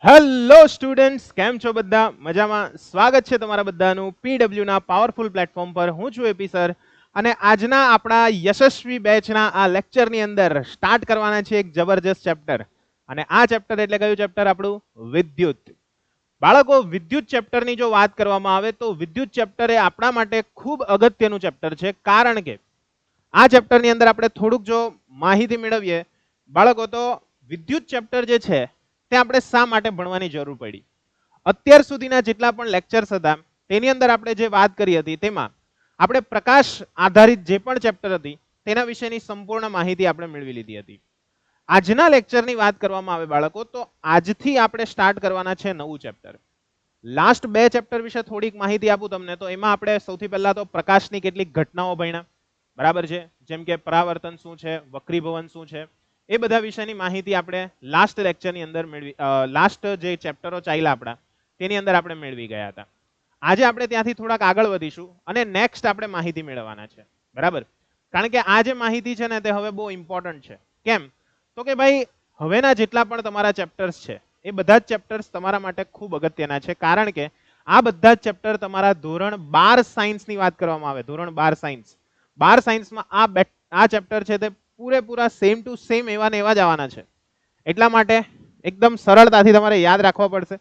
Hello students, કેમ છો બધા? મજામાં? સ્વાગત છે તમારા બધાનું પીડબ્લ્યુ ના પાવરફુલ પ્લેટફોર્મ પર. હું છું એપી સર અને આજના આપણા યશસ્વી બેચના આ લેક્ચરની અંદર સ્ટાર્ટ કરવાના છે એક જબરજસ્ત ચેપ્ટર. અને આ ચેપ્ટર એટલે કયું ચેપ્ટર? આપણું વિદ્યુત. બાળકો, વિદ્યુત ચેપ્ટરની જો વાત કરવામાં આવે તો વિદ્યુત ચેપ્ટર એ આપણા માટે ખૂબ અગત્યનું ચેપ્ટર છે, કારણ કે આ ચેપ્ટરની અંદર આપણે થોડુંક જો માહિતી મેળવીએ બાળકો, તો વિદ્યુત ચેપ્ટર જે છે તે આપણે શા માટે ભણવાની જરૂર પડી. અત્યાર સુધીના જેટલા પણ લેક્ચર્સ હતા તેની અંદર આપણે જે વાત કરી હતી તેમાં આપણે પ્રકાશ આધારિત જે પણ ચેપ્ટર હતી તેના વિશેની સંપૂર્ણ માહિતી આપણે મેળવી લીધી હતી. આજના લેક્ચરની વાત કરવામાં આવે બાળકો, તો આજથી આપણે સ્ટાર્ટ કરવાના છે નવું ચેપ્ટર. લાસ્ટ બે ચેપ્ટર વિશે થોડીક માહિતી આપું તમને. તો એમાં આપણે સૌથી પહેલા તો પ્રકાશની કેટલીક ઘટનાઓ ભણ્યા, બરાબર છે, જેમ કે પરાવર્તન શું છે, વક્રીભવન શું છે, એ બધા વિશેની માહિતી આપણે લાસ્ટ લેક્ચરની અંદર મેળવી, લાસ્ટ જે ચેપ્ટરો ચાલ્યા આપણા તેની અંદર આપણે મેળવી ગયા હતા. આજે આપણે ત્યાંથી થોડાક આગળ વધીશું અને નેક્સ્ટ આપણે માહિતી મેળવવાના છે, બરાબર. કારણ કે આ જે માહિતી છે ને તે હવે બહુ ઇમ્પોર્ટન્ટ છે. કેમ? તો કે ભાઈ, હવેના જેટલા પણ તમારા ચેપ્ટર્સ છે એ બધા જ ચેપ્ટર્સ તમારા માટે ખૂબ અગત્યના છે, કારણ કે આ બધા જ ચેપ્ટર તમારા ધોરણ 12 સાયન્સની વાત કરવામાં આવે, ધોરણ 12 સાયન્સ, 12 સાયન્સમાં આ ચેપ્ટર છે તે પૂરેપૂરા સેમ ટુ સેમ એવા ને એવા જ આવવાના છે. એટલા માટે એકદમ સરળતાથી તમારે યાદ રાખવા પડશે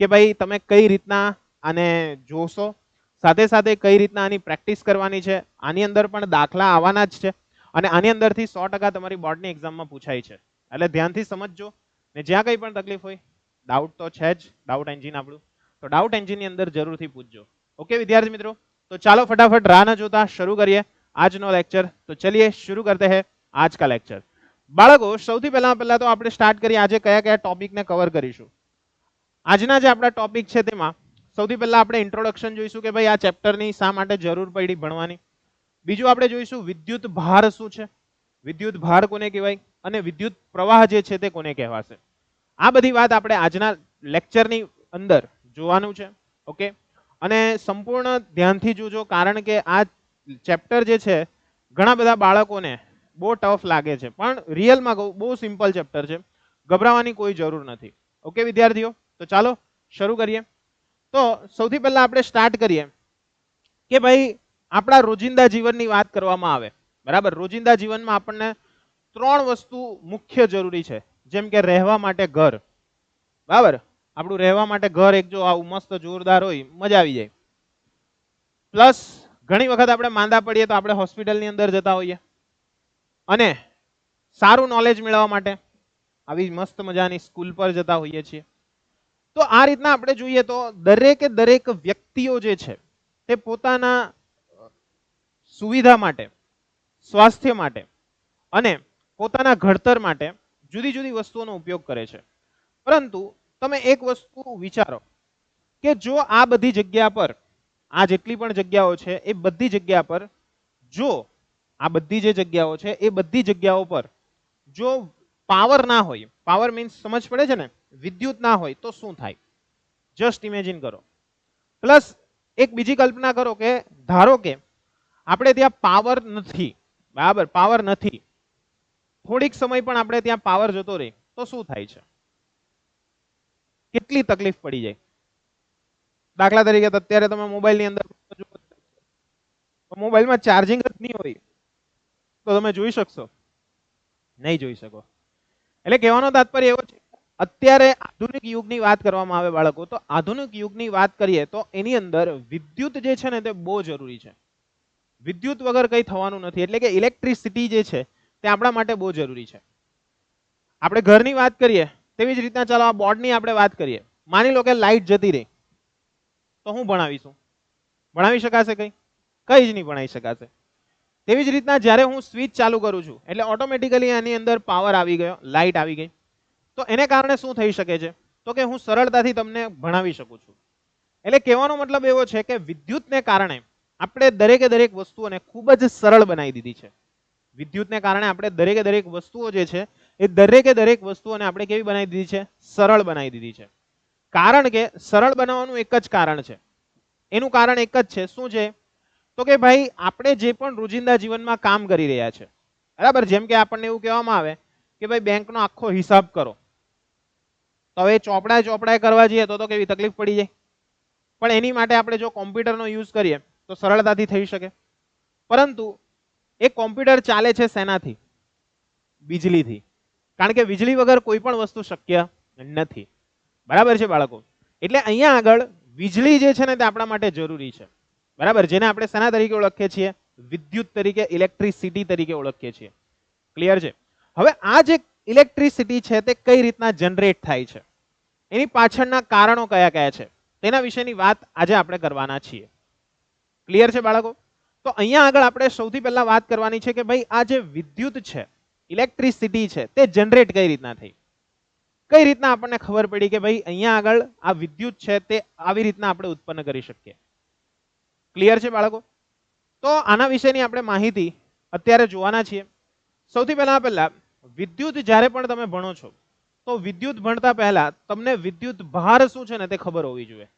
કે ભાઈ તમે કઈ રીતના આને જોશો, સાથે સાથે કઈ રીતના આની પ્રેક્ટિસ કરવાની છે. આની અંદર પણ દાખલા આવવાના જ છે અને આની અંદરથી 100% તમારી બોર્ડની એક્ઝામમાં પૂછાય છે. એટલે ધ્યાનથી સમજજો ને જ્યાં કંઈ પણ તકલીફ હોય, ડાઉટ તો છે જ, ડાઉટ એન્જિન આપણું, તો ડાઉટ એન્જિનની અંદર જરૂરથી પૂછજો. ઓકે વિદ્યાર્થી મિત્રો, તો ચાલો ફટાફટ રાહ ન જોતા શરૂ કરીએ આજનો લેક્ચર. તો ચલિए शुरू करते हैं आज का लेक्चर. બાળકો, સૌથી પહેલા તો આપણે સ્ટાર્ટ કરીએ આજે કયા કયા ટોપિકને કવર કરીશું. આજના જે આપણા ટોપિક છે તેમાં સૌથી પહેલા આપણે ઇન્ટ્રોડક્શન જોઈશું કે ભાઈ આ ચેપ્ટરની શા માટે જરૂર પડી ભણવાની. બીજું આપણે જોઈશું વિદ્યુત ભાર શું છે, વિદ્યુત ભાર કોને કહેવાય અને વિદ્યુત પ્રવાહ જે છે તે કોને કહેવાશે. આ બધી વાત આપણે આજના લેક્ચરની અંદર જોવાનું છે. ઓકે, અને સંપૂર્ણ ધ્યાનથી જોજો, કારણ કે આ ચેપ્ટર જે છે ઘણા બધા બાળકોને બહુ ટફ લાગે છે, પણ રિયલમાં બહુ સિમ્પલ ચેપ્ટર છે, ગભરાવાની કોઈ જરૂર નથી. ઓકે વિદ્યાર્થીઓ, તો ચાલો શરૂ કરીએ. તો સૌથી પહેલા આપણે સ્ટાર્ટ કરીએ કે ભાઈ આપણા રોજિંદા જીવનની વાત કરવામાં આવે, બરાબર. રોજિંદા જીવનમાં આપણને 3 વસ્તુ મુખ્ય જરૂરી છે, જેમ કે રહેવા માટે ઘર, બરાબર. આપણું રહેવા માટે ઘર એક જો આવું મસ્ત જોરદાર હોય, મજા આવી જાય. પ્લસ ઘણી વખત આપણે માંદા પડીએ તો આપણે હોસ્પિટલની અંદર જતા હોઈએ, અને સારું નોલેજ મેળવવા માટે આવી મસ્ત મજાની સ્કૂલ પર જતા હોઈએ છીએ. તો આ રીતના આપણે જોઈએ તો દરેક વ્યક્તિઓ જે છે તે પોતાના સુવિધા માટે, સ્વાસ્થ્ય માટે અને પોતાના ઘડતર માટે જુદી જુદી વસ્તુઓનો ઉપયોગ કરે છે. પરંતુ તમે એક વસ્તુ વિચારો કે જો આ બધી જગ્યા પર, આ જેટલી પણ જગ્યાઓ છે એ બધી જગ્યા પર, જો આ બધી જે જગ્યાઓ છે એ બધી જગ્યાઓ પર જો પાવર ના હોય, પાવર મીન્સ સમજ પડે છે ને, વિદ્યુત ના હોય તો શું થાય? જસ્ટ ઇમેજિન કરો. પ્લસ એક બીજી કલ્પના કરો કે ધારો કે આપણે ત્યાં પાવર નથી, બરાબર, પાવર નથી, થોડીક સમય પણ આપણે ત્યાં પાવર જતો રહે તો શું થાય છે? કેટલી તકલીફ પડી જાય. દાખલા તરીકે અત્યારે તમે મોબાઈલની અંદર મોબાઈલમાં ચાર્જિંગ જ નહીં હોય તો તમે જોઈ શકશો? નહીં જોઈ શકો. એટલે કહેવાનો તાત્પર્ય એવો છે, અત્યારે આધુનિક યુગની વાત કરવામાં આવે બાળકો, તો આધુનિક યુગની વાત કરીએ તો એની અંદર વિદ્યુત જે છે ને તે બહુ જરૂરી છે. વિદ્યુત વગર કંઈ થવાનું નથી. એટલે કે ઇલેક્ટ્રિસિટી જે છે તે આપણા માટે બહુ જરૂરી છે. આપણે ઘરની વાત કરીએ તેવી જ રીતના ચાલો આ બોર્ડની આપણે વાત કરીએ. માની લો કે લાઇટ જતી રહી તો હું ભણાવીશું? ભણાવી શકાશે? કંઈ જ નહીં ભણાવી શકાશે. તેવી જ રીતના જ્યારે હું સ્વિચ ચાલુ કરું છું એટલે ઓટોમેટિકલી આની અંદર પાવર આવી ગયો, લાઇટ આવી ગઈ, તો એને કારણે શું થઈ શકે છે? તો કે હું સરળતાથી તમને ભણાવી શકું છું. એટલે કહેવાનો મતલબ એવો છે કે વિદ્યુતને કારણે આપણે દરેક વસ્તુઓને ખૂબ જ સરળ બનાવી દીધી છે. વિદ્યુતને કારણે આપણે દરેક વસ્તુઓ જે છે એ દરેક વસ્તુઓને આપણે કેવી બનાવી દીધી છે? સરળ બનાવી દીધી છે. કારણ કે સરળ બનાવવાનું એક જ કારણ છે. એનું કારણ એક જ છે. શું છે? તો કે ભાઈ આપણે જે પણ રોજિંદા જીવનમાં કામ કરી રહ્યા છે, બરાબર, જેમ કે આપણને એવું કહેવામાં આવે કે ભાઈ બેંકનો આખો હિસાબ કરો, તો હવે ચોપડાએ કરવા જઈએ તો કેવી તકલીફ પડી જાય. પણ એની માટે આપણે જો કોમ્પ્યુટરનો યુઝ કરીએ તો સરળતાથી થઈ શકે. પરંતુ એ કોમ્પ્યુટર ચાલે છે શેનાથી? વીજળીથી. કારણ કે વીજળી વગર કોઈ પણ વસ્તુ શક્ય નથી. બરાબર છે બાળકો? એટલે અહીંયા આગળ વીજળી જે છે ને તે આપણા માટે જરૂરી છે. બરાબર, જેને આપણે શેના તરીકે ઓળખીએ છીએ? વિદ્યુત તરીકે, ઇલેક્ટ્રિસિટી તરીકે ઓળખીએ છીએ. ક્લિયર છે? હવે આ જે ઇલેક્ટ્રિસિટી છે તે કઈ રીતના જનરેટ થાય છે, એની પાછળના કારણો કયા કયા છે, તેના વિશેની વાત આજે આપણે કરવાના છીએ. ક્લિયર છે બાળકો? તો અહીંયા આગળ આપણે સૌથી પહેલા વાત કરવાની છે કે ભાઈ આ જે વિદ્યુત છે, ઇલેક્ટ્રિસિટી છે, તે જનરેટ કઈ રીતના થઈ, કઈ રીતના આપણને ખબર પડી કે ભાઈ અહીંયા આગળ આ વિદ્યુત છે તે આવી રીતના આપણે ઉત્પન્ન કરી શકીએ. ક્લિયર છે બાળકો? તો આના વિશેની આપણે માહિતી અત્યારે જોવાના છીએ. સૌથી પહેલા વિદ્યુત જ્યારે પણ તમે ભણો છો તો વિદ્યુત ભણતા પહેલા તમને વિદ્યુત ભાર શું છે ને તે ખબર હોવી જોઈએ.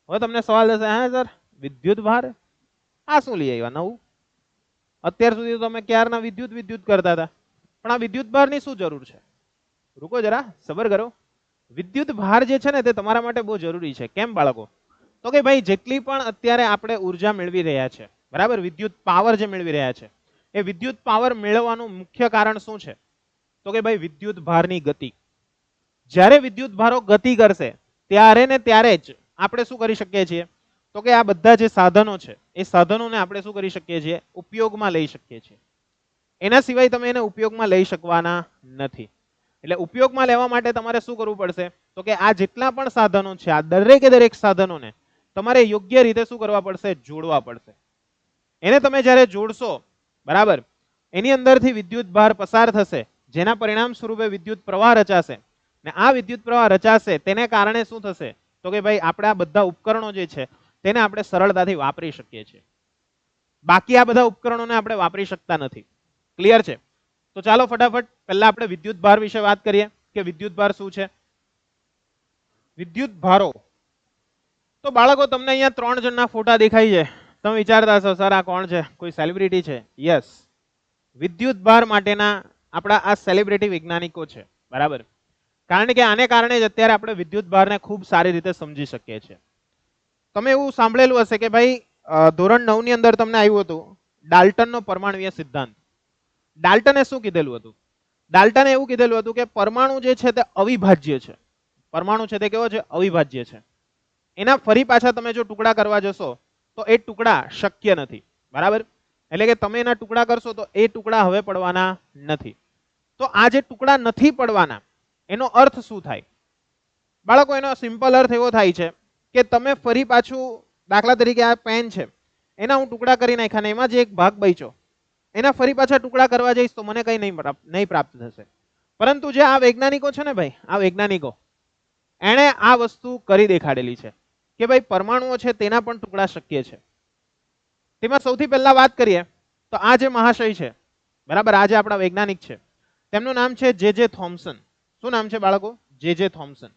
હવે તમને સવાલ થશે, હા સર વિદ્યુત ભાર આ શું લઈ આવ્યા નવું? અત્યાર સુધી તો તમે ક્યારના વિદ્યુત કરતા હતા, પણ આ વિદ્યુત ભારની શું જરૂર છે? રૂકો જરા, સબર કરો. વિદ્યુત ભાર જે છે ને તે તમારા માટે બહુ જરૂરી છે. કેમ બાળકો? તો કે ભાઈ જેટલી પણ અત્યારે આપણે ઉર્જા મેળવી રહ્યા છે, બરાબર, વિદ્યુત પાવર જે મેળવી રહ્યા છે, એ વિદ્યુત પાવર મેળવવાનું મુખ્ય કારણ શું છે? તો કે ભાઈ વિદ્યુત ભારની ગતિ. જ્યારે વિદ્યુત ભારો ગતિ કરશે ત્યારે ને ત્યારે જ આપણે શું કરી શકીએ છીએ? તો કે આ બધા જે સાધનો છે એ સાધનોને આપણે શું કરી શકીએ છીએ? ઉપયોગમાં લઈ શકીએ છીએ. એના સિવાય તમે એને ઉપયોગમાં લઈ શકવાના નથી. એટલે ઉપયોગમાં લેવા માટે તમારે શું કરવું પડશે? તો કે આ જેટલા પણ સાધનો છે, આ દરેકે દરેક સાધનોને તમારે યોગ્ય રીતે શું કરવા પડશે? જોડવા પડશે. એને તમે જ્યારે જોડશો, બરાબર, એની અંદરથી વિદ્યુત ભાર પસાર થશે, જેના પરિણામ સ્વરૂપે વિદ્યુત પ્રવાહ રચાશે. ને આ વિદ્યુત પ્રવાહ રચાશે તેને કારણે શું થશે? તો કે ભાઈ આપણે આ બધા ઉપકરણો જે છે તેને આપણે સરળતાથી વાપરી શકીએ છીએ. બાકી આ બધા ઉપકરણોને આપણે વાપરી શકતા નથી. ક્લિયર છે? તો ચાલો ફટાફટ પહેલા આપણે વિદ્યુત ભાર વિશે વાત કરીએ કે વિદ્યુત ભાર શું છે. વિદ્યુત ભારો, તો બાળકો તમને અહીંયા 3 જણના ફોટા દેખાય છે. તમે વિચારતા હશો સર આ કોણ છે? કોઈ સેલિબ્રિટી છે? યસ, વિદ્યુત ભાર માટેના આપણા આ સેલિબ્રિટી વૈજ્ઞાનિકો છે. બરાબર, કારણ કે આને કારણે જ અત્યારે આપણે વિદ્યુત ભારને ખૂબ સારી રીતે સમજી શકીએ છીએ. તમે એવું સાંભળેલું હશે કે ભાઈ ધોરણ 9 ની અંદર તમને આવ્યું હતું ડાલ્ટનનો પરમાણુય સિદ્ધાંત. ડાલ્ટને શું કીધેલું હતું? ડાલ્ટને એવું કીધેલું હતું કે પરમાણુ જે છે તે અવિભાજ્ય છે. પરમાણુ છે તે કેવો છે? અવિભાજ્ય છે. એના ફરી પાછા તમે જો ટુકડા કરવા જશો તો એ ટુકડા શક્ય નથી. બરાબર, એટલે કે તમે એના ટુકડા કરશો તો એ ટુકડા હવે પડવાના નથી. તો આ જે ટુકડા નથી પડવાના એનો અર્થ શું થાય બાળકો? એનો સિમ્પલ અર્થ એવો થાય છે કે તમે ફરી પાછું, દાખલા તરીકે આ પેન છે, એના હું ટુકડા કરી નાખ્યા ને એમાં જે એક ભાગ બચ્યો એના ફરી પાછા ટુકડા કરવા જઈશ તો મને કઈ નહીં પ્રાપ્ત થશે. પરંતુ જે આ વૈજ્ઞાનિકો છે ને ભાઈ, આ વૈજ્ઞાનિકો એણે આ વસ્તુ કરી દેખાડેલી છે કે ભાઈ પરમાણુઓ છે તેના પણ ટુકડા શક્ય છે. તેમાં સૌથી પહેલા વાત કરીએ તો આ જે મહાશય છે, બરાબર, આ જે આપણા વૈજ્ઞાનિક છે તેમનું નામ છે જે થોમ્સન. શું નામ છે બાળકો? જે થોમ્સન.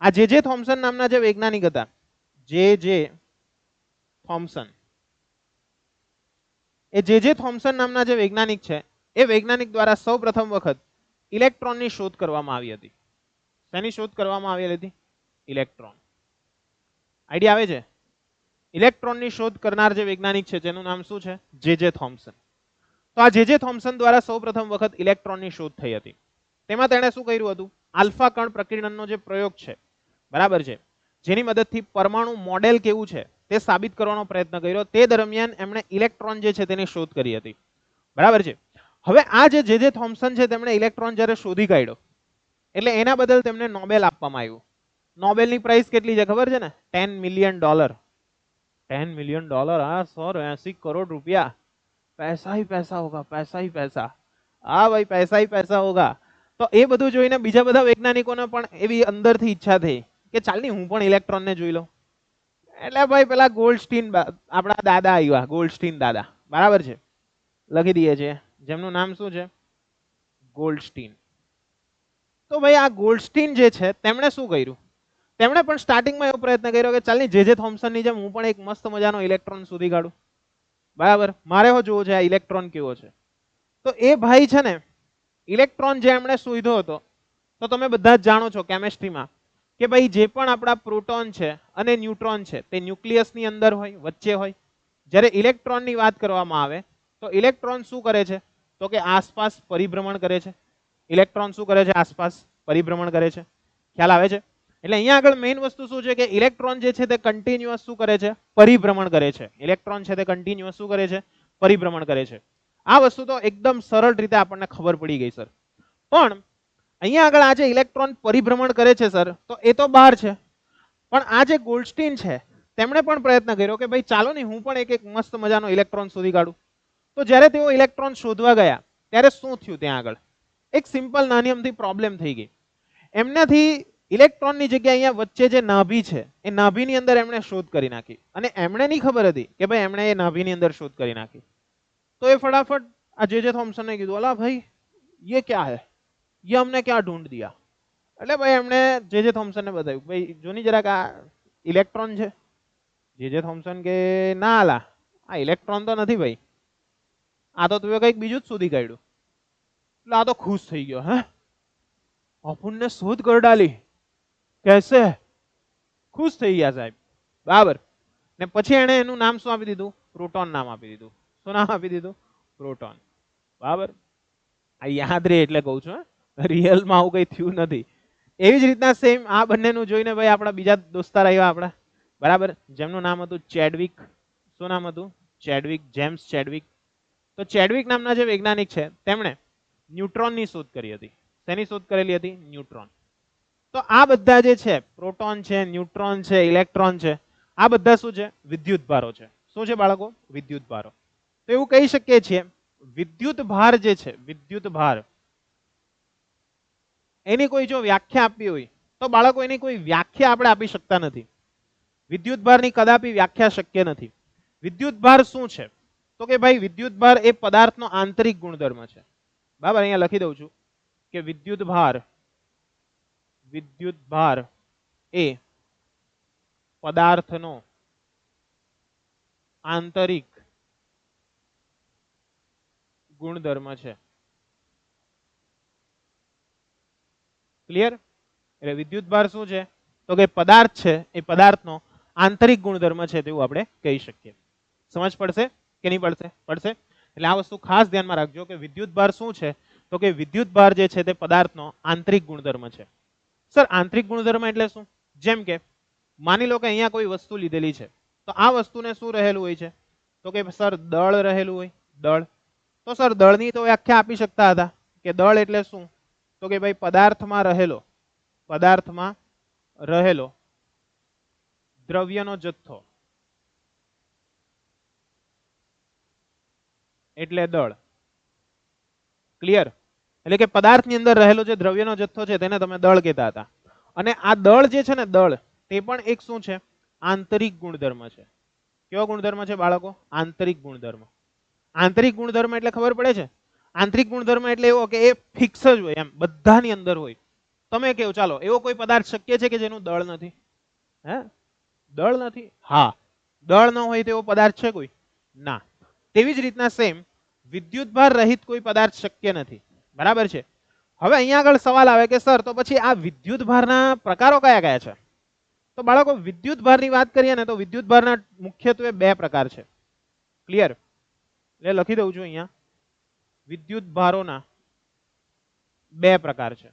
આ જે થોમ્સન નામના જે વૈજ્ઞાનિક હતા, જે થોમ્સન, એ જે થોમ્સન નામના જે વૈજ્ઞાનિક છે એ વૈજ્ઞાનિક દ્વારા સૌ પ્રથમ વખત ઇલેક્ટ્રોનની શોધ કરવામાં આવી હતી. શેની શોધ કરવામાં આવેલી હતી? ઇલેક્ટ્રોન. આઈડિયા આવે છે? ઇલેક્ટ્રોનની શોધ કરનાર જે વૈજ્ઞાનિક છે તેનું નામ શું છે? જે થોમ્સન. તો આ જે થોમ્સન દ્વારા સૌ પ્રથમ વખત ઇલેક્ટ્રોનની શોધ થઈ હતી. તેમાં તેણે શું કર્યું હતું? આલ્ફા કણ પ્રકીર્ણનનો જે પ્રયોગ છે, બરાબર છે, જેની મદદથી પરમાણુ મોડેલ કેવું છે તે સાબિત કરવાનો પ્રયત્ન કર્યો. તે દરમિયાન એમણે ઇલેક્ટ્રોન જે છે તેની શોધ કરી હતી. બરાબર છે. હવે આ જે થોમ્સન છે તેમણે ઇલેક્ટ્રોન જ્યારે શોધી કાઢ્યો એટલે એના બદલ તેમને નોબેલ આપવામાં આવ્યું. નોબેલની પ્રાઇસ કેટલી છે ખબર છે ને? $10 મિલિયન. $10 મિલિયન, હા, 180 કરોડ રૂપિયા. पैसा ही पैसा होगा, पैसा ही पैसा. હા ભાઈ, પૈસા ही पैसा होगा. તો એ બધું જોઈને બીજા બધા વૈજ્ઞાનિકોને પણ એવી અંદરથી ઈચ્છા થઈ કે ચાલની હું પણ ઇલેક્ટ્રોનને જોઈ લઉં. એટલે ભાઈ પેલા ગોલ્ડસ્ટીન, આપણા દાદા આવ્યા, ગોલ્ડસ્ટીન દાદા, બરાબર છે, લખી દઈએ છીએ, જેમનું નામ શું છે? ગોલ્ડસ્ટીન. તો ભાઈ આ ગોલ્ડસ્ટીન જે છે તેમણે શું કર્યું? તેમણે પણ સ્ટાર્ટિંગમાં એવો પ્રયત્ન કર્યો કે ચાલની જે થોમ્સનની જેમ હું પણ એક મસ્ત મજાનો ઇલેક્ટ્રોન શોધી કાઢું. બરાબર, મારે હો જોવો છે આ ઇલેક્ટ્રોન કેવો છે. તો એ ભાઈ છે ને ઇલેક્ટ્રોન જે એમણે શોધ્યો હતો તો તમે બધા જ જાણો છો કેમેસ્ટ્રીમાં કે ભાઈ જે પણ આપણા પ્રોટોન છે અને ન્યુટ્રોન છે તે ન્યુક્લિયસની અંદર હોય, વચ્ચે હોય. જ્યારે ઇલેક્ટ્રોનની વાત કરવામાં આવે તો ઇલેક્ટ્રોન શું કરે છે તો કે આસપાસ પરિભ્રમણ કરે છે. ઇલેક્ટ્રોન શું કરે છે? આસપાસ પરિભ્રમણ કરે છે. ખ્યાલ આવે છે? એટલે અહીંયા આગળ મેઇન વસ્તુ શું છે કે ઇલેક્ટ્રોન જે છે તે કન્ટિન્યુઅસ શું કરે છે? પરિભ્રમણ કરે છે. ઇલેક્ટ્રોન છે તે કન્ટિન્યુઅસ શું કરે છે? પરિભ્રમણ કરે છે. આ વસ્તુ તો એકદમ સરળ રીતે આપણને ખબર પડી ગઈ સર. પણ અહીંયા આગળ આ જે ઇલેક્ટ્રોન પરિભ્રમણ કરે છે સર, તો એ તો બહાર છે. પણ આ જે ગોલ્ડસ્ટીન છે તેમણે પણ પ્રયત્ન કર્યો કે ભાઈ ચાલો ને હું પણ એક મસ્ત મજાનો ઇલેક્ટ્રોન શોધી કાઢું. તો જ્યારે તેઓ ઇલેક્ટ્રોન શોધવા ગયા ત્યારે શું થયું? ત્યાં આગળ એક સિમ્પલ નાની અમથી પ્રોબ્લેમ થઈ ગઈ. એમનાથી ઇલેક્ટ્રોનની જગ્યાએ અહીંયા વચ્ચે જે નાભી છે એ નાભીની અંદર એમણે શોધ કરી નાખી. અને એમણે નહીં ખબર હતી કે ભાઈ એમણે એ નાભીની અંદર શોધ કરી નાખી. તો એ ફટાફટ આ જે થોમ્સનને કીધું, અલા ભાઈ ये क्या है, ये हमने क्या ढूंढ दिया. એટલે ભાઈ એમણે જે થોમ્સનને બતાવ્યું, ભાઈ જોની જરાક આ ઇલેક્ટ્રોન છે. જે થોમ્સન કે ના અલા આ ઇલેક્ટ્રોન તો નથી ભાઈ, આ તો તું કંઈક બીજું જ શોધી કાઢ્યું. એટલે આ તો ખુશ થઈ ગયો. હે આપણને શોધ કરી ડાલી, કેસે? ખુશ થઈ ગયા સાહેબ. બરાબર. ને પછી એને એનું નામ શું આપી દીધું? પ્રોટોન નામ આપી દીધું. શું નામ આપી દીધું? પ્રોટોન. બરાબર. આ યાદ રહે એટલે કહું છું, રિયલમાં આવું કઈ થયું નથી. એવી જ રીતના સેમ આ બંનેનું જોઈને ભાઈ આપણા બીજા દોસ્તાર આવ્યા આપણા, બરાબર, જેમનું નામ હતું ચેડવિક. શું નામ હતું? ચેડવિક, જેમ્સ ચેડવિક. તો ચેડવિક નામના જે વૈજ્ઞાનિક છે તેમણે ન્યુટ્રોનની શોધ કરી હતી. શેની શોધ કરેલી હતી? ન્યુટ્રોન. તો આ બધા જે છે પ્રોટોન છે, ન્યુટ્રોન છે, ઇલેક્ટ્રોન છે, આ બધા શું છે? વિદ્યુત ભારો છે. શું છે બાળકો? વિદ્યુત ભારો. તો એવું કહી શકીએ છીએ વિદ્યુત ભાર જે છે, વિદ્યુત ભાર, એની કોઈ જો વ્યાખ્યા આપવી હોય તો બાળકો એની કોઈ વ્યાખ્યા આપણે આપી શકતા નથી. વિદ્યુત ભારની કદાપી વ્યાખ્યા શક્ય નથી. વિદ્યુત ભાર શું છે તો કે ભાઈ વિદ્યુત ભાર એ પદાર્થનો આંતરિક ગુણધર્મ છે. બરાબર, અહીંયા લખી દઉં છું કે વિદ્યુત ભાર એ પદાર્થનો આંતરિક ગુણધર્મ છે. ક્લિયર? એટલે વિદ્યુત ભાર શું છે તો કે પદાર્થ છે એ પદાર્થનો આંતરિક ગુણધર્મ છે તેવું આપણે કહી શકીએ. સમજ પડશે કે નહીં પડશે? પડશે. એટલે આ વસ્તુ ખાસ ધ્યાનમાં રાખજો કે વિદ્યુત ભાર શું છે તો કે વિદ્યુત ભાર જે છે તે પદાર્થનો આંતરિક ગુણધર્મ છે. સર આંતરિક ગુણધર્મ એટલે શું? જેમ કે માની લો કે અહીંયા કોઈ વસ્તુ લીધેલી છે, તો આ વસ્તુને શું રહેલું હોય છે તો કે સર દળ રહેલું હોય. દળ. તો સર દળની તો વ્યાખ્યા આપી શકતા હતા કે દળ એટલે શું તો કે ભાઈ પદાર્થમાં રહેલો દ્રવ્યનો જથ્થો એટલે દળ. ક્લિયર? એટલે કે પદાર્થની અંદર રહેલો જે દ્રવ્યનો જથ્થો છે તેને તમે દળ કહેતા હતા. અને આ દળ જે છે ને, દળ, તે પણ એક શું છે? આંતરિક ગુણધર્મ છે. કેવો ગુણધર્મ છે બાળકો? આંતરિક ગુણધર્મ. આંતરિક ગુણધર્મ એટલે ખબર પડે છે? આંતરિક ગુણધર્મ એટલે એવો કે એ ફિક્સ જ હોય, એમ બધાની અંદર હોય. તમે કેવો, ચાલો એવો કોઈ પદાર્થ શક્ય છે કે જેનું દળ નથી? હે? દળ નથી? હા. દળ ન હોય તેવો પદાર્થ છે કોઈ? ના. તેવી જ રીતના સેમ વિદ્યુત ભાર રહિત કોઈ પદાર્થ શક્ય નથી. બરાબર છે? હવે અહીંયા આગળ સવાલ આવે કે સર તો પછી આ વિદ્યુત ભારના પ્રકારો કયા કયા છે? તો બાળકો વિદ્યુત ભારની વાત કરીએ ને તો વિદ્યુત ભારના મુખ્યત્વે બે પ્રકાર છે. ક્લિયર? એટલે લખી દઉં છું અહીંયા, વિદ્યુત ભારોના બે પ્રકાર છે.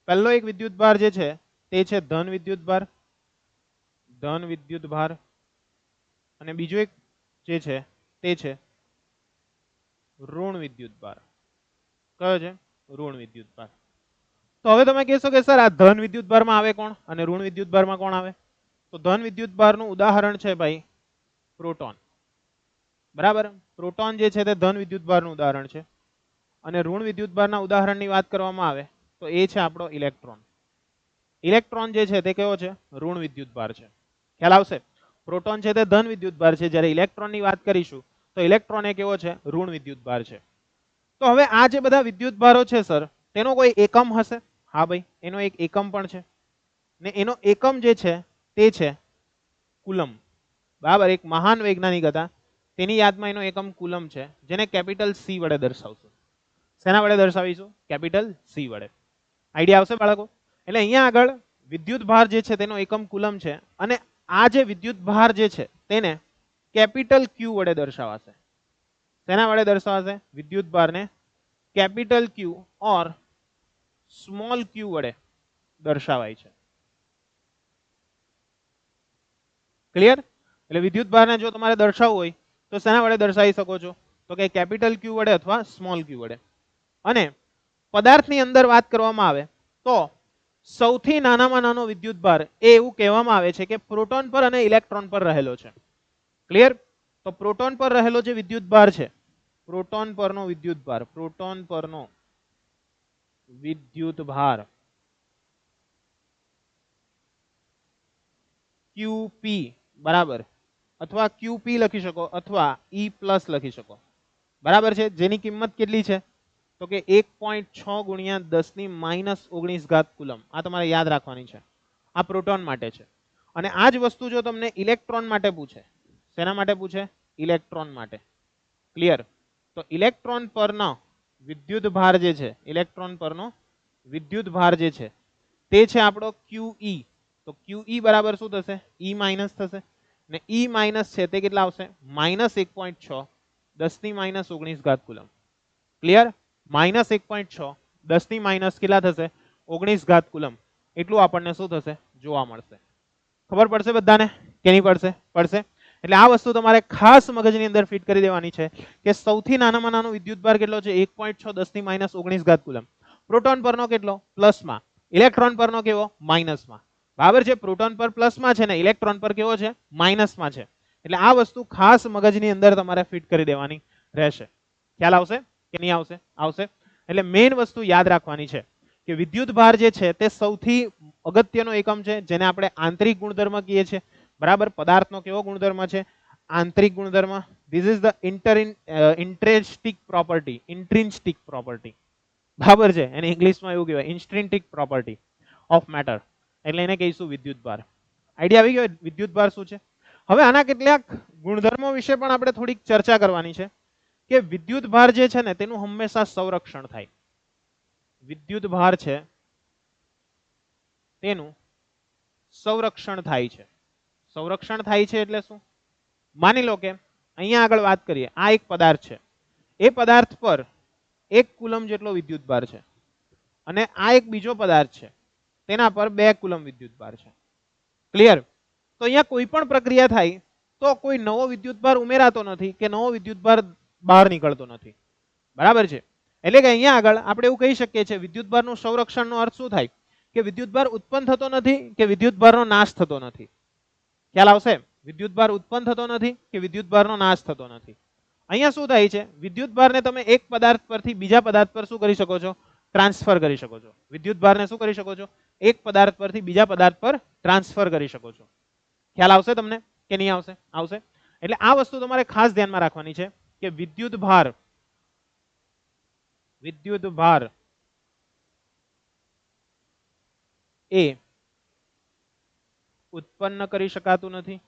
પહેલો એક વિદ્યુત ભાર જે છે તે છે ધન વિદ્યુત ભાર. ધન વિદ્યુત ભાર. અને બીજો એક જે છે તે છે ઋણ વિદ્યુત ભાર. કયો છે? ઋણ વિદ્યુત ભાર. તો હવે તમે કહેશો કે સર આ ધન વિદ્યુત ભારમાં આવે કોણ અને ઋણ વિદ્યુત ભારમાં કોણ આવે? તો ધન વિદ્યુત ભારનું ઉદાહરણ છે ભાઈ પ્રોટોન. બરાબર? પ્રોટોન જે છે તે ધન વિદ્યુત ભારનું ઉદાહરણ છે. અને ઋણ વિદ્યુત ભારના ઉદાહરણની વાત કરવામાં આવે તો એ છે આપણો ઇલેક્ટ્રોન. ઇલેક્ટ્રોન જે છે તે કેવો છે? ઋણ વિદ્યુત ભાર છે. ખ્યાલ આવશે? પ્રોટોન છે તે ધન વિદ્યુત ભાર છે, જ્યારે ઇલેક્ટ્રોનની વાત કરીશું તો ઇલેક્ટ્રોન એ કેવો છે? ઋણ વિદ્યુત ભાર છે. તો હવે આ જે બધા વિદ્યુત ભારો છે સર, તેનો કોઈ એકમ હશે? હા ભાઈ, એનો એક એકમ પણ છે. ને એનો એકમ જે છે તે છે કુલમ. બરાબર? એક મહાન વૈજ્ઞાનિક હતા, તેની યાદમાં એનો એકમ કુલમ છે, જેને કેપિટલ C વડે દર્શાવશું. શેના વડે દર્શાવીશું? કેપિટલ સી વડે. આઈડિયા આવશે બાળકો? એટલે અહીંયા આગળ વિદ્યુત ભાર જે છે તેનો એકમ કુલમ છે અને આ જે વિદ્યુત ભાર જે છે તેને કેપિટલ ક્યુ વડે દર્શાવાશે. શેના વડે દર્શાવાશે? વિદ્યુત ભારને કેપિટલ ક્યુ ઓર સ્મોલ ક્યુ વડે દર્શાવાય છે. ક્લિયર? એટલે વિદ્યુત ભારને જો તમારે દર્શાવવું હોય તો શેના વડે દર્શાવી શકો છો? તો કે કેપિટલ ક્યુ વડે અથવા સ્મોલ ક્યુ વડે. અને પદાર્થની અંદર વાત કરવામાં આવે તો સૌથી નાનામાં નાનો વિદ્યુત ભાર એ એવું કહેવામાં આવે છે કે પ્રોટોન પર અને ઇલેક્ટ્રોન પર રહેલો છે. ક્લિયર? તો પ્રોટોન પર રહેલો જે વિદ્યુત ભાર છે, પ્રોટોન પરનો વિદ્યુત ભાર, પ્રોટોન પરનો વિદ્યુત ભાર QP બરાબર, અથવા QP લખી શકો અથવા E+ લખી શકો. બરાબર છે? જેની કિંમત કેટલી છે? તો કે 1.6 ગુણ્યા 10⁻19 ઘાત કુલમ. આ તમારે યાદ રાખવાની છે. આ પ્રોટોન માટે છે. અને આ જ વસ્તુ જો તમને ઇલેક્ટ્રોન માટે પૂછે, શેના માટે પૂછે? ઇલેક્ટ્રોન માટે. ક્લિયર? તો ઇલેક્ટ્રોન પરનો વિદ્યુત ભાર જે છે, ઇલેક્ટ્રોન પરનો વિદ્યુત ભાર જે છે તે છે આપણો QE. તો QE બરાબર શું થશે? E માઇનસ થશે. ને E માઇનસ છે તે કેટલા આવશે? -1.6 10⁻19 ઘાત કુલમ. ક્લિયર? -1.6 10⁻- કેટલા થશે? 19 ઘાત કુલમ. એટલું આપણને શું થશે? જોવા મળશે. ખબર પડશે બધાને કે નહીં પડશે? પડશે. એટલે આ વસ્તુ તમારે ખાસ મગજની અંદર ફિટ કરી દેવાની છે કે સૌથી નાનામાં નાનો વિદ્યુત ભાર કેટલો છે? 1.6 10⁻19 ઘાત કુલમ. પ્રોટોન પરનો કેટલો? પ્લસમાં. ઇલેક્ટ્રોન પરનો કેવો? માઇનસમાં. બરાબર છે? પ્રોટોન પર પ્લસમાં છે ને ઇલેક્ટ્રોન પર કેવો છે? માઇનસમાં છે. એટલે આ વસ્તુ ખાસ મગજની અંદર તમારે ફિટ કરી દેવાની રહેશે. ખ્યાલ આવશે કે નહીં આવશે? આવશે. એટલે મેઇન વસ્તુ યાદ રાખવાની છે કે વિદ્યુત ભાર જે છે તે સૌથી અગત્યનો એકમ છે જેને આપણે આંતરિક ગુણધર્મ કહીએ છીએ. બરાબર? પદાર્થનો કેવો ગુણધર્મ છે? આંતરિક ગુણધર્મ. This is the intrinsic property. Intrinsic property. બરાબર છે? એને ઇંગ્લિશમાં એવું કહેવાય ઇન્ટ્રિન્સિક પ્રોપર્ટી ઓફ મેટર. એટલે એને કહીશું વિદ્યુત ભાર. આઈડિયા આવી ગયો વિદ્યુત ભાર શું છે? હવે આના કેટલાક ગુણધર્મો વિશે પણ આપણે થોડીક ચર્ચા કરવાની છે કે વિદ્યુત ભાર જે છે ને તેનું હંમેશા સંરક્ષણ થાય. વિદ્યુત ભાર છે તેનું સંરક્ષણ થાય છે. સંરક્ષણ થાય છે એટલે શું? માની લો કે અહીંયા આગળ વાત કરીએ, આ એક પદાર્થ છે. એ પદાર્થ પર 1 કુલમ જેટલો વિદ્યુત ભાર છે અને આ એક બીજો પદાર્થ છે તેના પર 2 કુલમ વિદ્યુત ભાર છે. ક્લિયર? તો અહીંયા કોઈ પણ પ્રક્રિયા થાય તો કોઈ નવો વિદ્યુત ભાર ઉમેરાતો નથી કે નવો વિદ્યુત ભાર બહાર નીકળતો નથી. બરાબર છે? એટલે કે અહીંયા આગળ આપણે એવું કહી શકીએ છીએ વિદ્યુત ભારનું સંરક્ષણનો અર્થ શું થાય? કે વિદ્યુત ભાર ઉત્પન્ન થતો નથી કે વિદ્યુત ભારનો નાશ થતો નથી. ખ્યાલ આવશે? વિદ્યુત ભાર ઉત્પન્ન થતો નથી કે વિદ્યુત ભારનો નાશ થતો નથી. અહીંયા શું થાય છે? વિદ્યુત ભારને તમે એક પદાર્થ પરથી બીજા પદાર્થ પર શું કરી શકો છો? ટ્રાન્સફર કરી શકો છો. વિદ્યુત ભારને શું કરી શકો છો? એક પદાર્થ પરથી બીજા પદાર્થ પર ટ્રાન્સફર કરી શકો છો. ખ્યાલ આવશે તમને કે નહીં આવશે? આવશે. એટલે આ વસ્તુ તમારે ખાસ ધ્યાનમાં રાખવાની છે કે વિદ્યુત ભાર એ ઉત્પન્ન કરી શકાતું નથી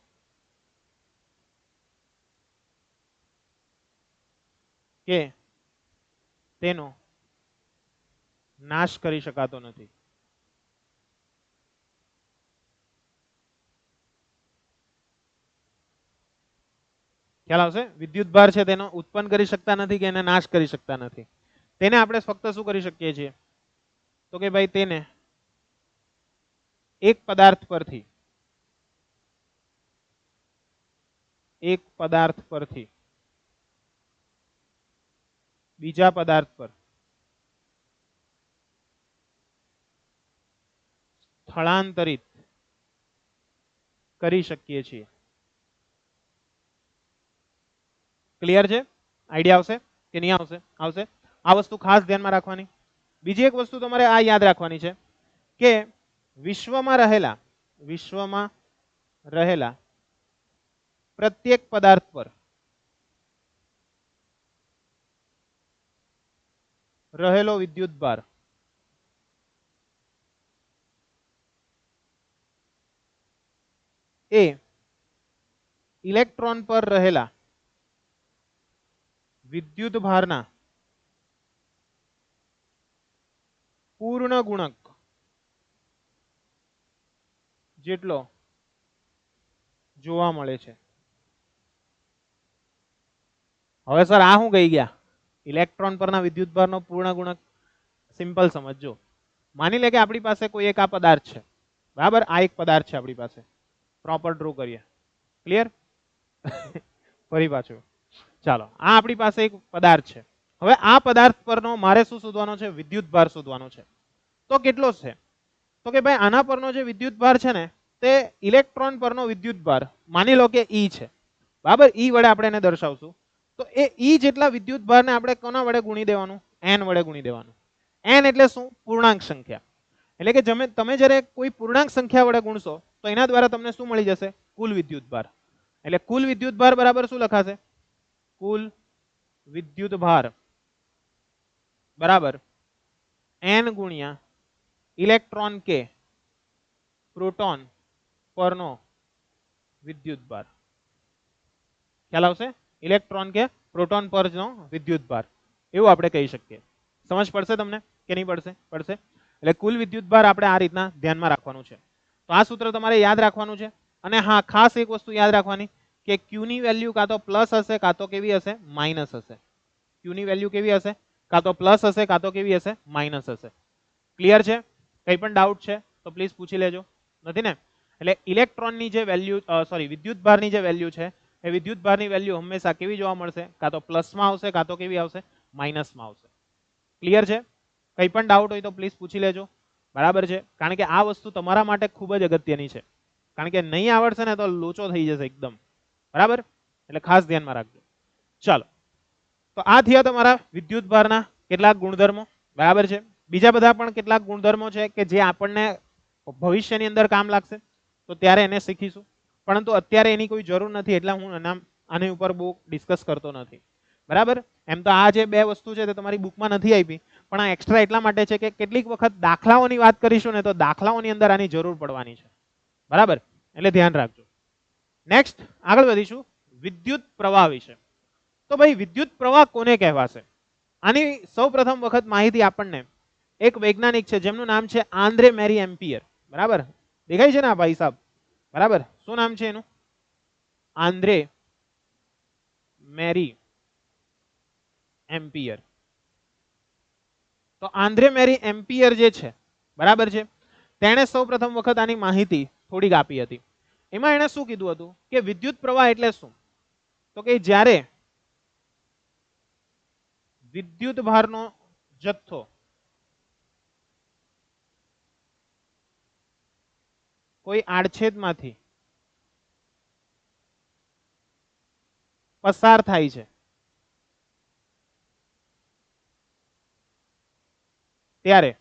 કે તેનો નાશ કરી શકાતો નથી. ખ્યાલ આવશે? વિદ્યુત ભાર છે તેનો ઉત્પન્ન કરી શકતા નથી કે એને નાશ કરી શકતા નથી. તેને આપણે ફક્ત શું કરી શકીએ છીએ? તો કે ભાઈ તેને એક પદાર્થ પરથી બીજા પદાર્થ પર સ્થળાંતરિત કરી શકીએ છીએ. ક્લિયર છે? આઈડિયા આવશે કે નહીં આવશે? આવશે. આ વસ્તુ ખાસ ધ્યાનમાં રાખવાની. બીજી એક વસ્તુ તમારે આ યાદ રાખવાની છે કે વિશ્વમાં રહેલા પ્રત્યેક પદાર્થ પર રહેલો વિદ્યુત ભાર એ ઇલેક્ટ્રોન પર રહેલા વિદ્યુત ભારના પૂર્ણ ગુણક જેટલો જોવા મળે છે. હવે સર આ શું કહી ગયા? ઇલેક્ટ્રોન પરના વિદ્યુતભારનો પૂર્ણ ગુણક. સિમ્પલ સમજો. માની લે કે આપણી પાસે કોઈ એક આ પદાર્થ છે, બરાબર? આ એક પદાર્થ છે આપણી પાસે. પ્રોપર ડ્રો કરીએ. ક્લિયર? ફરી પાછું. ચાલો, આ આપણી પાસે એક પદાર્થ છે. હવે આ પદાર્થ પરનો મારે શું શોધવાનો છે? વિદ્યુતભાર શોધવાનો છે. તો કેટલો છે? તો કે ભાઈ આના પરનો જે વિદ્યુતભાર છે ને તે ઇલેક્ટ્રોન પરનો વિદ્યુતભાર માની લો કે E છે, બરાબર? E વડે આપણે એને દર્શાવશું. તો એ E જેટલા વિદ્યુતભારને આપણે કોના વડે ગુણી દેવાનું? N વડે ગુણી દેવાનું. N એટલે શું? પૂર્ણાંક સંખ્યા. એટલે કે તમે જ્યારે કોઈ પૂર્ણાંક સંખ્યા વડે ગુણશો તો એના દ્વારા તમને શું મળી જશે? કુલ વિદ્યુતભાર. એટલે કુલ વિદ્યુતભાર બરાબર શું લખાશે? કુલ વિદ્યુતભાર બરાબર N ગુણ્યા ઇલેક્ટ્રોન કે પ્રોટોન પરનો વિદ્યુતભાર. ખ્યાલ આવશે? ઇલેક્ટ્રોન કે પ્રોટોન પરનો વિદ્યુતભાર એવું આપણે કહી શકીએ. સમજ પડશે તમને કે નહીં પડશે? પડશે. એટલે કુલ વિદ્યુતભાર આપણે આ રીતના ધ્યાનમાં રાખવાનું છે. તો આ સૂત્ર તમારે યાદ રાખવાનું છે. અને હા, ખાસ એક વસ્તુ યાદ રાખવાની કે Q ની વેલ્યુ કાં તો પ્લસ હશે કાં તો કેવી હશે? માઇનસ હશે. Q ની વેલ્યુ કેવી હશે? કાં તો પ્લસ હશે કાં તો કેવી હશે? માઇનસ હશે. ક્લિયર છે? કંઈ પણ ડાઉટ છે તો પ્લીઝ પૂછી લેજો. નથી ને? એટલે ઇલેક્ટ્રોનની જે વેલ્યુ વિદ્યુતભારની જે વેલ્યુ છે એ વિદ્યુતભારની વેલ્યુ હંમેશા કેવી જોવા મળશે? કાં તો પ્લસમાં આવશે કાં તો કેવી આવશે? માઇનસમાં આવશે. ક્લિયર છે? કંઈ પણ ડાઉટ હોય તો પ્લીઝ પૂછી લેજો. બરાબર છે? કારણ કે આ વસ્તુ તમારા માટે ખૂબ જ અગત્યની છે. કારણ કે નહીં આવડશે ને તો લોચો થઈ જશે એકદમ. બરાબર? એટલે ખાસ ધ્યાનમાં રાખજો. ચાલો, તો આ થયા તમારા વિદ્યુતભારના કેટલાક ગુણધર્મો. બરાબર છે? બીજા બધા પણ કેટલાક ગુણધર્મો છે કે જે આપણને ભવિષ્યની અંદર કામ લાગશે, તો ત્યારે એને શીખીશું. પરંતુ અત્યારે એની કોઈ જરૂર નથી એટલે હું આની ઉપર બહુ ડિસ્કસ કરતો નથી. બરાબર? એમ તો આ જે બે વસ્તુ છે તે તમારી બુકમાં નથી આપી, પણ આ એક્સ્ટ્રા એટલા માટે છે કે કેટલીક વખત દાખલાઓની વાત કરીશું ને તો દાખલાઓની અંદર આની જરૂર પડવાની છે. બરાબર? એટલે ધ્યાન રાખજો. નેક્સ્ટ આગળ વધીશું વિદ્યુત પ્રવાહ વિશે. તો ભાઈ વિદ્યુત પ્રવાહ કોને કહેવાશે? આની સૌપ્રથમ વખત માહિતી આપણને એક વૈજ્ઞાનિક છે જેમનું નામ છે આંદ્રે મેરી એમ્પિયર. બરાબર? દેખાય છે ને આ ભાઈ સાહેબ? બરાબર? શું નામ છે એનું? આંદ્રે મેરી એમ્પિયર. તો આંદ્રે મેરી એમ્પિયર જે છે, બરાબર છે, તેણે સૌપ્રથમ વખત આની માહિતી થોડીક આપી હતી. એમાં એણે શું કીધું હતું કે વિદ્યુત પ્રવાહ એટલે શું? તો કે જ્યારે વિદ્યુત ભારનો જથ્થો કોઈ આડછેદમાંથી પસાર થાય છે ત્યારે,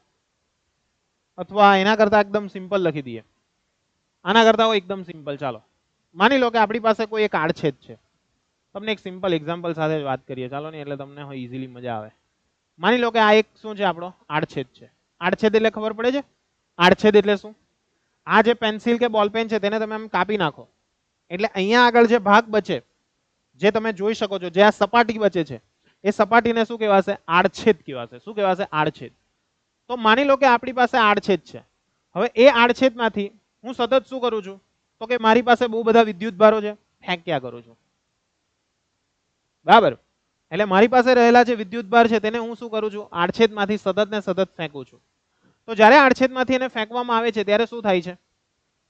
અથવા એના કરતા એકદમ સિમ્પલ લખી દઈએ, આના કરતા એકદમ સિમ્પલ. ચાલો માની લો કે આપણી પાસે કોઈ એક આડછેદ છે. તમને એક સિમ્પલ એક્ઝામ્પલ સાથે વાત કરીએ, ચાલો ને, એટલે તમને ઇઝીલી મજા આવે. માની લો કે આ એક શું છે? આપણો આડછેદ છે. આડછેદ એટલે ખબર પડે છે? આડછેદ એટલે શું? આ જે પેન્સિલ કે બોલપેન છે તેને તમે આમ કાપી નાખો એટલે અહીંયા આગળ જે ભાગ બચે, જે તમે જોઈ શકો છો, જે આ સપાટી બચે છે, એ સપાટીને શું કહેવાશે? આડછેદ કહેવાશે. શું કહેવાશે? આડછેદ. તો માની લો કે આપણી પાસે આડછેદ છે. હવે એ આડછેદમાંથી હું સતત શું કરું છું? તો કે મારી પાસે બહુ બધા વિદ્યુતભારો છે, ફેંક્યા કરું છું. બરાબર? એટલે મારી પાસે રહેલા જે વિદ્યુતભાર છે તેને હું શું કરું છું? આડછેદમાંથી સતત ને સતત ફેંકું છું. તો જ્યારે આડછેદમાંથી એને ફેંકવામાં આવે છે ત્યારે શું થાય છે?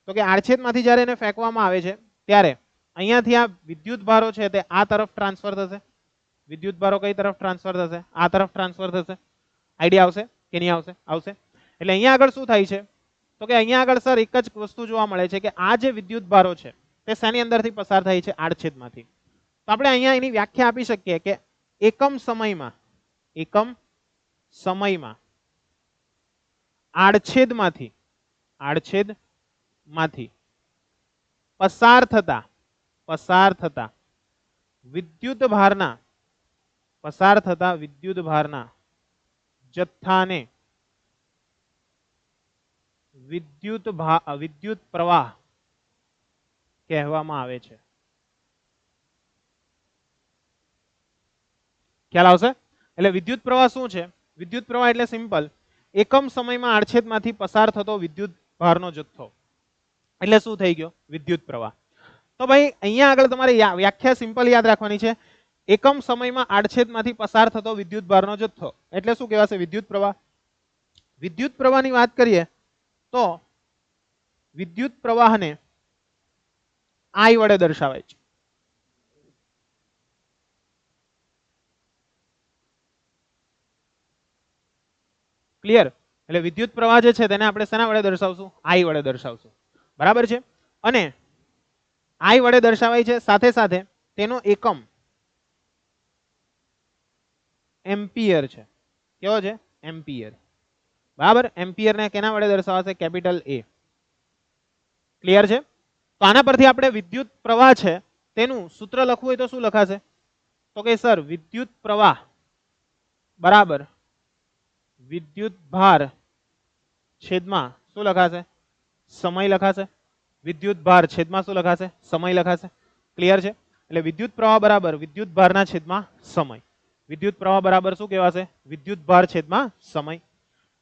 તો કે આડછેદમાંથી જ્યારે એને ફેંકવામાં આવે છે ત્યારે અહીંયાથી આ વિદ્યુતભારો છે તે આ તરફ ટ્રાન્સફર થશે. વિદ્યુતભારો કઈ તરફ ટ્રાન્સફર થશે? આ તરફ ટ્રાન્સફર થશે. આઈડિયા આવશે કે નહીં આવશે? આવશે. એટલે અહીંયા આગળ શું થાય છે? તો કે અહીંયા આગળ સર એક જ વસ્તુ જોવા મળે છે કે આ જે વિદ્યુતભારો છે તે શેની અંદરથી પસાર થાય છે? આડછેદમાંથી. તો આપણે અહીંયા એની વ્યાખ્યા આપી શકીએ કે એકમ સમયમાં આડછેદમાંથી પસાર થતા વિદ્યુતભારના જથ્થાને વિદ્યુત પ્રવાહ કહેવામાં આવે છે. ખ્યાલ આવશે? એટલે વિદ્યુત પ્રવાહ શું છે? વિદ્યુત પ્રવાહ એટલે સિમ્પલ એકમ સમયમાં આડછેદમાંથી પસાર થતો વિદ્યુત ભારનો જથ્થો એટલે શું થઈ ગયો? વિદ્યુત પ્રવાહ. તો ભાઈ અહીંયા આગળ તમારે વ્યાખ્યા સિમ્પલ યાદ રાખવાની છે. એકમ સમયમાં આડછેદમાંથી પસાર થતો વિદ્યુત ભારનો જથ્થો એટલે શું કહેવાશે? વિદ્યુત પ્રવાહ. વિદ્યુત પ્રવાહની વાત કરીએ તો વિદ્યુત પ્રવાહને I વડે દર્શાવાય છે. ક્લિયર? એટલે વિદ્યુત પ્રવાહ જે છે તેને આપણે શેના વડે દર્શાવશું? I વડે દર્શાવશું. બરાબર છે? અને I વડે દર્શાવાય છે, સાથે સાથે તેનો એકમ એમ્પિયર છે. કેવો છે? એમ્પિયર. બરાબર? એમ્પિયર ને કેના વડે દર્શાવાશે? Capital A. ક્લિયર છે? તો આના પરથી આપણે વિદ્યુત પ્રવાહ છે તેનું સૂત્ર લખવું હોય તો શું લખાશે? તો કે સર વિદ્યુત પ્રવાહ બરાબર વિદ્યુત ભાર છેદમાં શું લખાશે? સમય લખાશે. વિદ્યુત ભાર છેદમાં શું લખાશે? સમય લખાશે. ક્લિયર છે? એટલે વિદ્યુત પ્રવાહ બરાબર વિદ્યુત ભારના છેદમાં સમય. વિદ્યુત પ્રવાહ બરાબર શું કહેવાશે? વિદ્યુત ભાર છેદમાં સમય.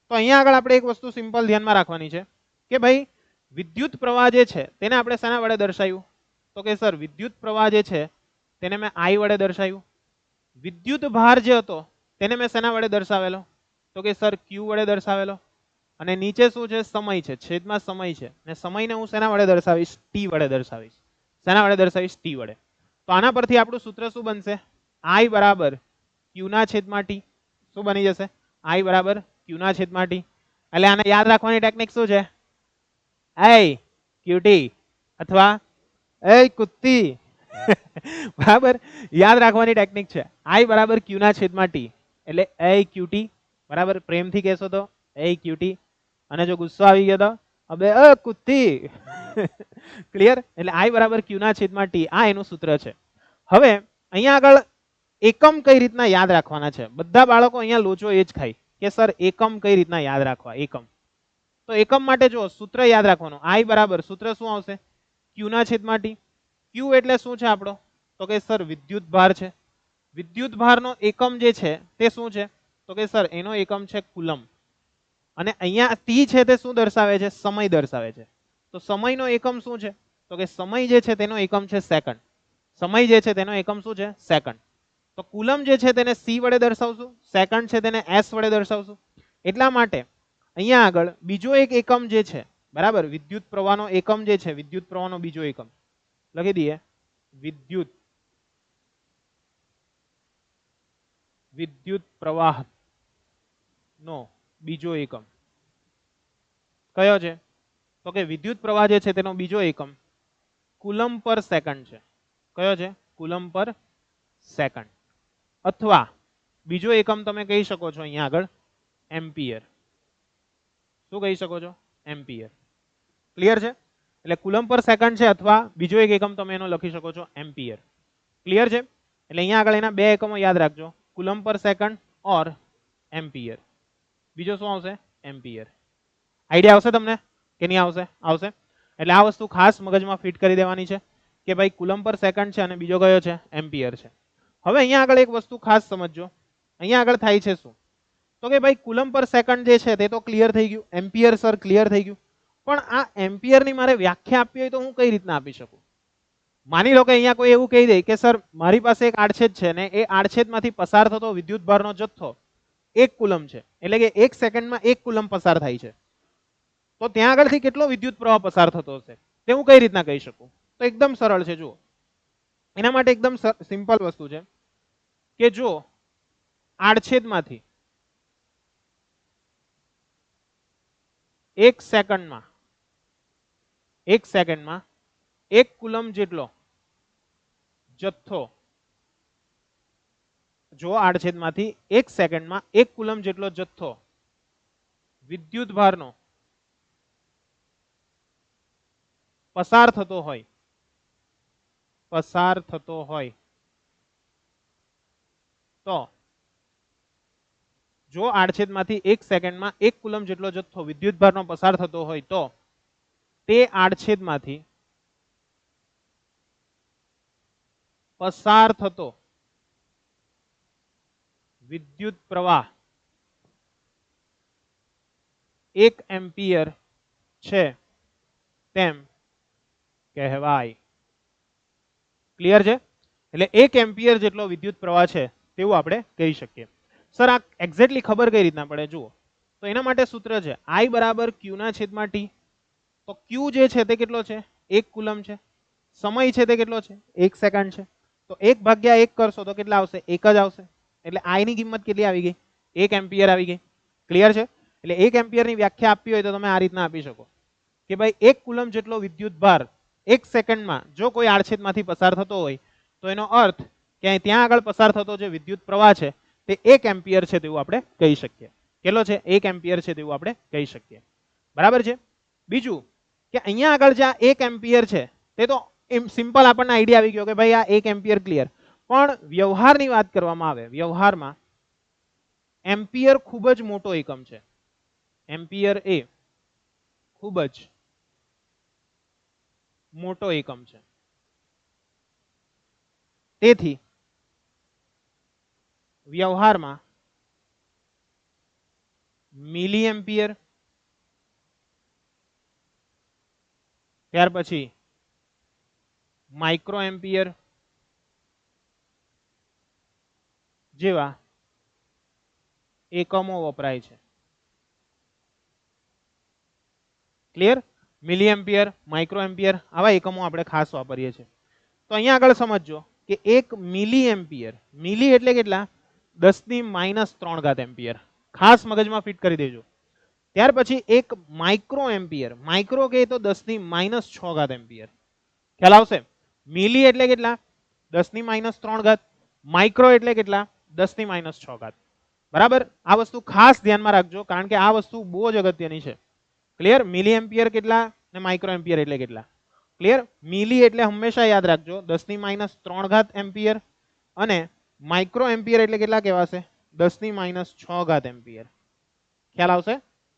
તો અહીંયા આગળ આપણે એક વસ્તુ સિમ્પલ ધ્યાનમાં રાખવાની છે કે ભાઈ વિદ્યુત પ્રવાહ જે છે તેને આપણે શેના વડે દર્શાવ્યું? તો કે સર વિદ્યુત પ્રવાહ જે છે તેને મેં I વડે દર્શાવ્યું. વિદ્યુત ભાર જે હતો તેને મેં શેના વડે દર્શાવેલો? તો કે સર Q વડે દર્શાવેલો. અને નીચે શું છે? સમય છે, છેદમાં સમય છે. અને સમયને હું શેના વડે દર્શાવીશ? T વડે દર્શાવીશ. શેના વડે દર્શાવીશ? T વડે. તો આના પરથી આપણું સૂત્ર શું બનશે? I બરાબર Q ના છેદમાં T. શું બની જશે? I બરાબર Q ના છેદમાં T. એટલે આને યાદ રાખવાની ટેકનિક શું છે? એ ક્યુટી અથવા એ કુત્તી. બરાબર? યાદ રાખવાની ટેકનિક છે. I બરાબર Q ના છેદમાં T. એટલે એ ક્યુટી. બરાબર? પ્રેમથી કહેશો તો એ ક્યુટી. અને જો ગુસ્સો આવી ગયો તો અબે કુત્તી. ક્લિયર? એટલે I બરાબર Q ના છેદમાં T. આ એનું સૂત્ર છે. હવે અહીંયા આગળ એકમ કઈ રીતના યાદ રાખવાના છે? બધા બાળકો અહીંયા લોચો એ જ ખાય કે સર એકમ કઈ રીતના યાદ રાખવા? એકમ. તો એકમ માટે જો સૂત્ર યાદ રાખવાનું. I બરાબર સૂત્ર શું આવશે? Q ના છેદમાં T. Q એટલે શું છે આપણો? તો કે સર વિદ્યુત ભાર છે. વિદ્યુત ભારનો એકમ જે છે તે શું છે? તો કે સર એનો એકમ છે કુલમ. અને અહીંયા T છે તે શું દર્શાવે છે? સમય દર્શાવે છે. તો સમયનો એકમ શું છે? તો કે સમય જે છે તેનો એકમ છે સેકન્ડ. સમય જે છે તેનો એકમ શું છે? સેકન્ડ. તો કુલમ જે છે તેને C વડે દર્શાવશું, સેકન્ડ છે તેને S વડે દર્શાવશું. એટલા માટે અહીંયા આગળ બીજો એક એકમ જે છે, બરાબર, વિદ્યુત પ્રવાહનો એકમ જે છે, વિદ્યુત પ્રવાહનો બીજો એકમ લખી દઈએ. વિદ્યુત પ્રવાહ નો બીજો એકમ કયો છે? તો કે વિદ્યુત પ્રવાહ જે છે તેનો બીજો એકમ કુલમ પર સેકન્ડ છે. કયો છે? કુલમ પર સેકન્ડ. અથવા બીજો એકમ તમે કહી શકો છો અહીંયા આગળ એમ્પિયર. શું કહી શકો છો? એમ્પિયર. ક્લિયર છે? એટલે કુલમ પર સેકન્ડ છે અથવા બીજો એક એકમ તમે એનો લખી શકો છો એમ્પિયર. ક્લિયર છે? એટલે અહીંયા આગળ એના બે એકમો યાદ રાખજો, કુલમ પર સેકન્ડ ઓર એમ્પિયર. બીજો શું આવશે? એમ્પિયર. આઈડિયા આવશે તમને કે નહીં આવશે? આવશે. એટલે આ વસ્તુ ખાસ મગજમાં ફિટ કરી દેવાની છે કે ભાઈ કુલમ પર સેકન્ડ છે અને બીજો કયો છે? એમ્પિયર છે. હવે અહીંયા આગળ એક વસ્તુ ખાસ સમજજો. અહીંયા આગળ થાય છે શું? તો કે ભાઈ કુલમ પર સેકન્ડ જે છે તે તો ક્લિયર થઈ ગયું. એમ્પિયર સર ક્લિયર થઈ ગયું. પણ આ એમ્પિયરની મારે વ્યાખ્યા આપવી હોય તો હું કઈ રીતના આપી શકું? માની લો કે અહીંયા કોઈ એવું કહી દે કે સર મારી પાસે એક આડછેદ છે ને એ આડછેદમાંથી પસાર થતો વિદ્યુત ભારનો જથ્થો 1 કુલમ છે. એટલે કે 1 સેકન્ડમાં 1 કુલમ પસાર થાય છે. તો ત્યાં આગળથી કેટલો વિદ્યુત પ્રવાહ પસાર થતો હશે તે હું કઈ રીતના કહી શકું? તો એકદમ સરળ છે. જુઓ, એના માટે એકદમ સિમ્પલ વસ્તુ છે કે જો આડછેદમાંથી 1 સેકન્ડમાં 1 કુલમ જેટલો જથ્થો, જો આડછેદમાંથી 1 સેકન્ડમાં 1 કુલમ જેટલો જથ્થો વિદ્યુત ભારનો પસાર થતો હોય તો જો આડછેદમાંથી 1 સેકન્ડમાં 1 કુલમ જેટલો જથ્થો વિદ્યુત ભારનો પસાર થતો હોય તો તે આડછેદમાંથી પસાર થતો વિદ્યુત પ્રવાહ 1 એમ્પિયર છે તેમ કહેવાય. ક્લિયર છે? એટલે 1 એમ્પિયર જેટલો વિદ્યુત પ્રવાહ છે તેવું આપણે કહી શકીએ. સર આ એક્ઝેક્ટલી ખબર કઈ રીતના પડે જુઓ. તો એના માટે સૂત્ર છે I બરાબર Q ના છેદમાં T. તો Q જે છે તે કેટલો છે? 1 કુલમ છે. સમય છે તે કેટલો છે? 1 સેકન્ડ છે. તો 1 ભાગ્યા 1 કરશો તો કેટલા આવશે? 1 જ આવશે. એટલે I ની કિંમત કેટલી આવી ગઈ? 1 એમ્પિયર આવી ગઈ. ક્લિયર છે? એટલે 1 એમ્પિયરની વ્યાખ્યા આપવી હોય તો તમે આ રીતના આપી શકો કે ભાઈ 1 કુલમ જેટલો વિદ્યુત ભાર 1 સેકન્ડમાં જો કોઈ આડછેદમાંથી પસાર થતો હોય તો એનો અર્થ કે ત્યાં આગળ પસાર થતો જે વિદ્યુત પ્રવાહ છે તે 1 એમ્પિયર છે તેવું આપણે કહી શકીએ. કેટલો છે? 1 એમ્પિયર છે તેવું આપણે કહી શકીએ. બરાબર છે? બીજું કે અહીંયા આગળ જે 1 એમ્પિયર છે તે તો સિમ્પલ આપણને આઈડિયા આવી ગયો કે ભાઈ આ 1 એમ્પિયર ક્લિયર. પણ વ્યવહારની વાત કરવામાં આવે, વ્યવહારમાં એમ્પિયર ખૂબ જ મોટો એકમ છે. એમ્પિયર એ ખૂબ જ મોટો એકમ છે. તેથી વ્યવહારમાં મિલી એમ્પિયર, ત્યાર પછી માઇક્રો એમ્પિયર જેવા એકમો વપરાય છે. ક્લિયર? મિલી એમ્પિયર, માઇક્રો એમ્પિયર આવા એકમો આપણે ખાસ વાપરીએ છીએ. તો અહીંયા આગળ સમજો કે 1 મિલી એમ્પિયર, મિલી એટલે કેટલા? 10⁻³ એમ્પિયર. ખાસ મગજમાં ફિટ કરી દેજો. ત્યાર પછી 1 માઇક્રો એમ્પિયર, માઇક્રો કે તો 10⁻⁶ એમ્પિયર. ખ્યાલ આવશે? મિલી એટલે કેટલા? 10⁻³ માઇક્રો એટલે કેટલા? 10⁻⁶. બરાબર? આ વસ્તુ ખાસ ધ્યાનમાં રાખજો કારણ કે આ વસ્તુ બહુ જ અગત્યની છે. ક્લિયર? મિલી એમ્પિયર કેટલા ને માઇક્રો એમ્પિયર એટલે કેટલા? ક્લિયર? મિલી એટલે હંમેશા યાદ રાખજો 10⁻³ એમ્પિયર અને માઇક્રો એમ્પિયર એટલે કેટલા કહેવાશે? 10⁻⁶ એમ્પિયર. ખ્યાલ આવશે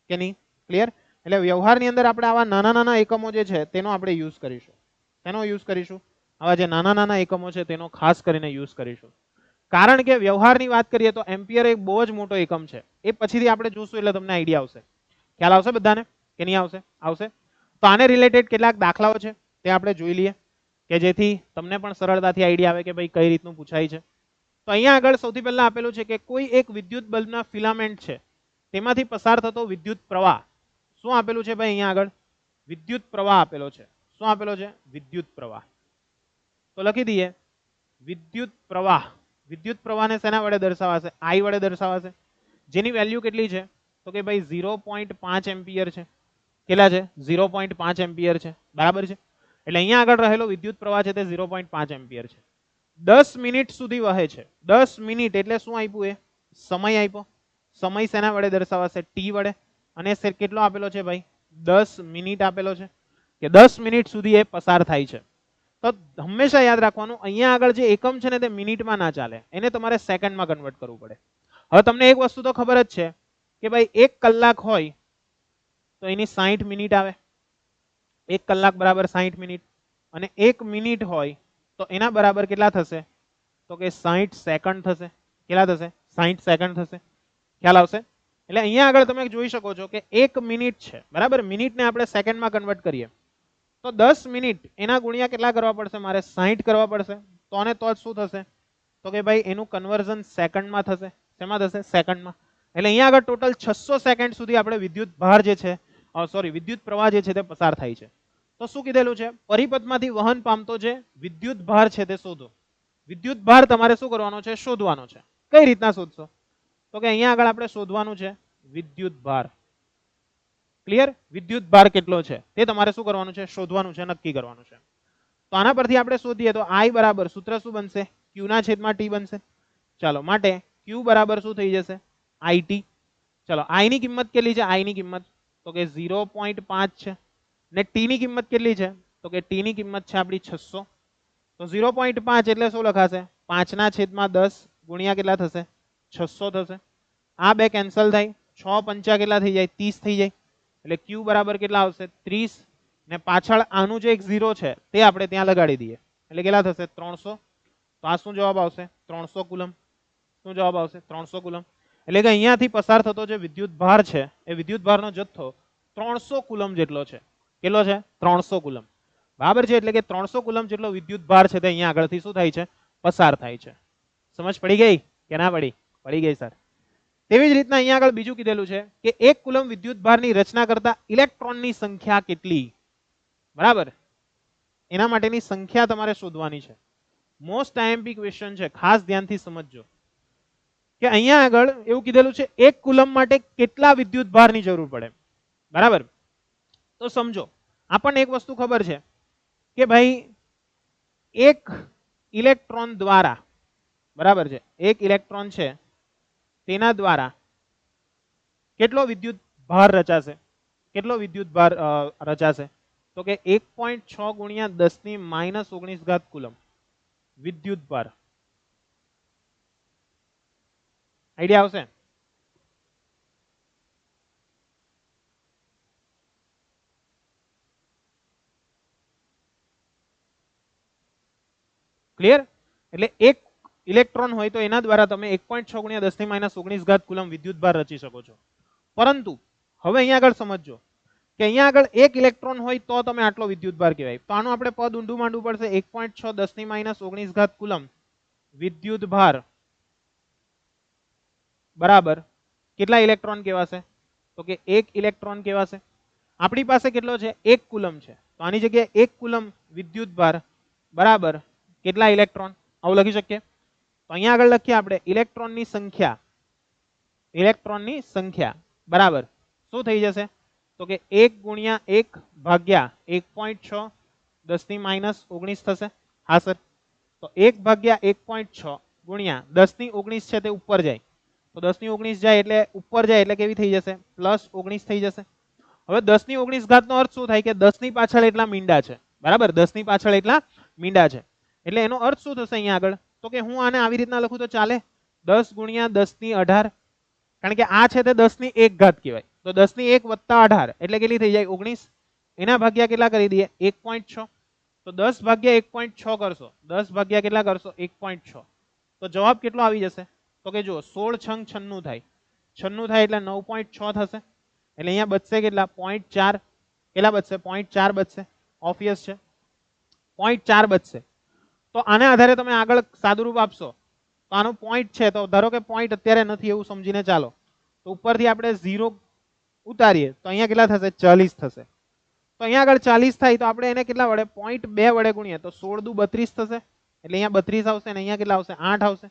કે નહીં? ક્લિયર? એટલે વ્યવહારની અંદર આપણે આવા નાના નાના એકમો જે છે તેનો આપણે યુઝ કરીશું. તેનો યુઝ કરીશું. આવા જે નાના નાના એકમો છે તેનો ખાસ કરીને યુઝ કરીશું. કારણ કે વ્યવહારની વાત કરીએ તો એમ્પિયર એક બહુ જ મોટો એકમ છે. એ પછીથી આપણે જોશું એટલે તમને આઈડિયા આવશે. ખ્યાલ આવશે બધાને કે નહીં આવશે? આવશે. તો આને રિલેટેડ કેટલાક દાખલાઓ છે તે આપણે જોઈ લઈએ કે જેથી તમને પણ સરળતાથી આઈડિયા આવે કે ભાઈ કઈ રીતનું પૂછાય છે. તો અહીંયા આગળ સૌથી પહેલા આપેલું છે કે કોઈ એક વિદ્યુત બલ્બના ફિલામેન્ટ છે તેમાંથી પસાર થતો વિદ્યુત પ્રવાહ. શું આપેલું છે ભાઈ? અહીંયા આગળ વિદ્યુત પ્રવાહ આપેલો છે. શું આપેલો છે? વિદ્યુત પ્રવાહ. તો લખી દઈએ વિદ્યુત પ્રવાહ. વિદ્યુત પ્રવાહને શેના વડે દર્શાવાશે? I વડે દર્શાવાશે. જેની વેલ્યુ કેટલી છે? તો કે ભાઈ 0.5 એમ્પિયર છે. કેટલા છે? 0.5 એમ્પિયર છે. બરાબર છે? એટલે અહીંયા આગળ રહેલો વિદ્યુત પ્રવાહ છે તે 0.5 એમ્પિયર છે. 10 મિનિટ સુધી વહે છે. 10 મિનિટ એટલે શું આપ્યું? એ સમય આપ્યો. સમય શેના વડે દર્શાવાશે? T વડે. અને કેટલો આપેલો છે ભાઈ? 10 મિનિટ આપેલો છે કે 10 મિનિટ સુધી એ પસાર થાય છે. તો હંમેશા યાદ રાખવાનું અહીંયા આગળ જે એકમ છે ને તે મિનિટમાં ના ચાલે, એને તમારે સેકન્ડમાં કન્વર્ટ કરવું પડે. હવે તમને એક વસ્તુ તો ખબર જ છે કે ભાઈ 1 કલાક હોય તો એની 60 મિનિટ આવે. 1 કલાક બરાબર 60 મિનિટ. અને 1 મિનિટ હોય તો એના બરાબર કેટલા થશે? તો કે 60 સેકન્ડ થશે. કેટલા થશે? 60 સેકન્ડ થશે. ખ્યાલ આવશે? એટલે અહીંયા આગળ તમે જોઈ શકો છો કે 1 મિનિટ છે. બરાબર? મિનિટને આપણે સેકન્ડમાં કન્વર્ટ કરીએ તો 10 મિનિટ એના ગુણ્યા કેટલા કરવા પડશે? મારે 60 કરવા પડશે. તો અને તો જ શું થશે? તો કે ભાઈ એનું કન્વર્ઝન સેકન્ડમાં થશે. શેમાં થશે? સેકન્ડમાં. એટલે અહીંયા આગળ ટોટલ 600 સેકન્ડ સુધી આપણે વિદ્યુત ભાર જે છે વિદ્યુત પ્રવાહ જે છે તે પસાર થાય છે. તો શું કીધેલું છે? પરિપથમાંથી વહન પામતો જે વિદ્યુત ભાર છે તે શોધો. વિદ્યુત ભાર તમારે શું કરવાનો છે? શોધવાનો છે. કઈ રીતના શોધશો? તો કે અહીંયા આગળ આપણે શોધવાનું છે વિદ્યુત ભાર. ક્લિયર? વિદ્યુત ભાર કેટલો છે તે તમારે શું કરવાનું છે? શોધવાનું છે, નક્કી કરવાનું છે. તો આના પરથી આપણે શોધીએ તો I બરાબર સૂત્ર શું બનશે? Q ના છેદમાં T બનશે. ચાલો માટે Q બરાબર શું થઈ જશે? IT. ચલો I ની કિંમત કેટલી છે? I ની કિંમત તો કે 0.5 છે. ને T ની કિંમત કેટલી છે? તો કે T ની કિંમત છે આપણી 600. તો 0.5 એટલે શું લખાશે? 5/10 ગુણ્યા કેટલા થશે? 600 થશે. આ બે કેન્સલ થાય. 6 પંચા કેટલા થઈ જાય? 30 થઈ જાય. એટલે Q બરાબર કેટલા આવશે? 30. ને પાછળ આનું જે એક 0 છે તે આપણે ત્યાં લગાડી દઈએ એટલે કેટલા થશે? 300. તો આ શું જવાબ આવશે? 300 કુલમ. શું જવાબ આવશે? 300 કુલમ. એટલે કે અહીંયાથી પસાર થતો જે વિદ્યુત ભાર છે એ વિદ્યુત ભારનો જથ્થો 300 કુલમ જેટલો છે. કેટલો છે? 300 કુલમ. બરાબર છે. એટલે કે 300 કુલમ જેટલો વિદ્યુત ભાર છે તે અહીંયા આગળથી શું થાય છે? પસાર થાય છે. સમજ પડી ગઈ કે ના પડી? પડી ગઈ સર. તેવી જ રીતના અહીંયા આગળ બીજું કીધેલું છે કે 1 કુલમ વિદ્યુત ભારની રચના કરતા ઇલેક્ટ્રોનની સંખ્યા કેટલી? બરાબર, એના માટેની સંખ્યા તમારે શોધવાની છે. મોસ્ટ આઈએમપી ક્વેશ્ચન છે, ખાસ ધ્યાનથી સમજજો કે અહીંયા આગળ એવું કીધેલું છે 1 કુલમ માટે કેટલા વિદ્યુત ભારની જરૂર પડે. બરાબર, તો સમજો આપણને એક વસ્તુ ખબર છે કે ભાઈ એક ઇલેક્ટ્રોન દ્વારા, બરાબર છે, એક ઇલેક્ટ્રોન છે તેના દ્વારા કેટલો વિદ્યુત ભાર રચાશે? કેટલો વિદ્યુત ભાર રચાશે? તો કે 1.6 ગુણ્યા 10⁻⁻19 કુલમ વિદ્યુત ભાર. આઈડિયા આવશે? ક્લિયર? એટલે એક ઇલેક્ટ્રોન હોય તો એના દ્વારા તમે 1.6 ગુણ્યા 10⁻⁻19 કુલમ વિદ્યુત ભાર રચી શકો છો. પરંતુ હવે અહીંયા આગળ સમજજો કે અહીંયા આગળ એક ઇલેક્ટ્રોન હોય તો તમે આટલો વિદ્યુત ભાર કહેવાય. તો આનું આપણે પદ ઊંધું માંડવું પડશે. 1.6 10⁻⁻19 કુલમ વિદ્યુત ભાર બરાબર કેટલા ઇલેક્ટ્રોન કહેવાશે? તો કે એક ઇલેક્ટ્રોન કહેવાશે. આપણી પાસે કેટલો છે? 1 કુલમ છે. તો આની જગ્યાએ 1 કુલમ વિદ્યુત ભાર બરાબર કેટલા ઇલેક્ટ્રોન? આવું લખી શકીએ. તો અહીંયા આગળ લખીએ આપણે ઇલેક્ટ્રોનની સંખ્યા. ઇલેક્ટ્રોનની સંખ્યા બરાબર શું થઈ જશે? તો કે 1 ગુણ્યા 1 ભાગ્યા 1.6 10⁻⁻19 થશે. હા સર. તો 1 ભાગ્યા 1.6 ગુણ્યા 10⁻19 છે તે ઉપર જાય. તો 10⁻19 જાય એટલે ઉપર જાય એટલે કેવી થઈ જશે? +19 થઈ જશે. હવે 10⁻19 નો અર્થ શું થાય કે 10 ની પાછળ એટલા મીંડા છે. બરાબર, 10 ની પાછળ એટલા મીંડા છે. એટલે એનો અર્થ શું થશે અહીંયા આગળ? તો કે હું આને આવી રીતના લખું તો ચાલે. 10 ગુણ્યા 10⁻18, કારણ કે આ છે તે 10⁻1 કહેવાય. તો 10⁻1 + 18 એટલે કેટલી થઈ જાય? 19. એના ભાગ્યા કેટલા કરી દઈએ? 1.6. તો 10 ભાગ્યા 1.6 કરશો. 10 ભાગ્યા કેટલા કરશો? 1.6. તો જવાબ કેટલો આવી જશે? તો કે જો 16 છંગ 96 થાય. 96 થાય એટલે 9.6 થશે. એટલે અહીંયા બચશે કેટલા? 0.4. કેટલા બચશે? 0.4 બચશે. ઓબ્વિયસ છે, 0.4 બચશે. તો આને આધારે તમે આગળ સાદુરૂપ આપશો તો આનો પોઈન્ટ છે. તો ધારો કે પોઈન્ટ અત્યારે નથી એવું સમજીને ચાલો. તો ઉપરથી આપણે 0 ઉતારીએ તો અહીંયા કેટલા થશે? 40 થશે. તો અહીંયા આગળ 40 થાય તો આપણે એને કેટલા વડે? 0.2 વડે ગુણીએ તો 16 × 32 થશે. એટલે અહીંયા 32 આવશે અને અહીંયા કેટલા આવશે? 8 આવશે.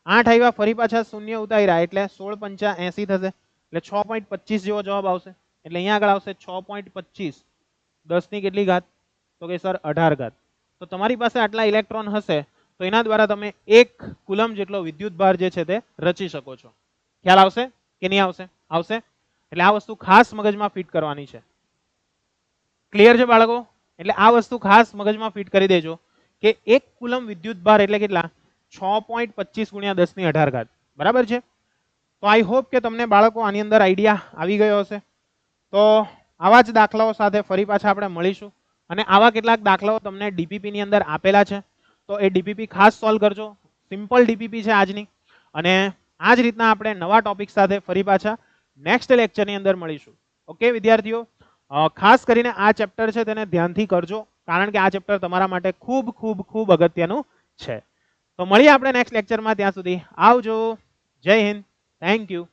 8 આવ્યા, ફરી પાછા શૂન્ય ઉતાર્યા એટલે 16 × 5 = 80 થશે. એટલે 6.25 જેવો જવાબ આવશે. એટલે અહીંયા આગળ આવશે 6.25. 10 ની કેટલી ઘાત? તો કે સર 18 ઘાત. તો તમારી પાસે આટલા ઇલેક્ટ્રોન હશે તો એના દ્વારા તમે 1 કુલમ જેટલો વિદ્યુત ભાર જે છે તે રચી શકો છો. ખ્યાલ આવશે કે નહીં આવશે? આવશે. એટલે આ વસ્તુ ખાસ મગજમાં ફિટ કરવાની છે. ક્લિયર છે બાળકો? એટલે આ વસ્તુ ખાસ મગજમાં ફિટ કરી દેજો કે 1 કુલમ વિદ્યુત ભાર એટલે કેટલા? 6.25 ગુણ્યા 10⁻18. બરાબર છે. તો આઈ હોપ કે તમને બાળકો આની અંદર આઈડિયા આવી ગયો હશે. તો આવા જ દાખલાઓ સાથે ફરી પાછા આપણે મળીશું અને આવા કેટલાક દાખલાઓ તમને ડીપીપી ની અંદર આપેલા છે. તો એ ડીપીપી ખાસ સોલ્વ કરજો. સિમ્પલ ડીપીપી છે આજની. અને આ જ રીતના આપણે નવા ટોપિક સાથે ફરી પાછા નેક્સ્ટ લેક્ચરની અંદર મળીશું. ઓકે વિદ્યાર્થીઓ, ખાસ કરીને આ ચેપ્ટર છે તેને ધ્યાનથી કરજો, કારણ કે આ ચેપ્ટર તમારા માટે ખૂબ ખૂબ ખૂબ અગત્યનું છે. તો મળીએ આપણે નેક્સ્ટ લેક્ચરમાં. ત્યાં સુધી આવજો. જય હિન્દ. Thank you.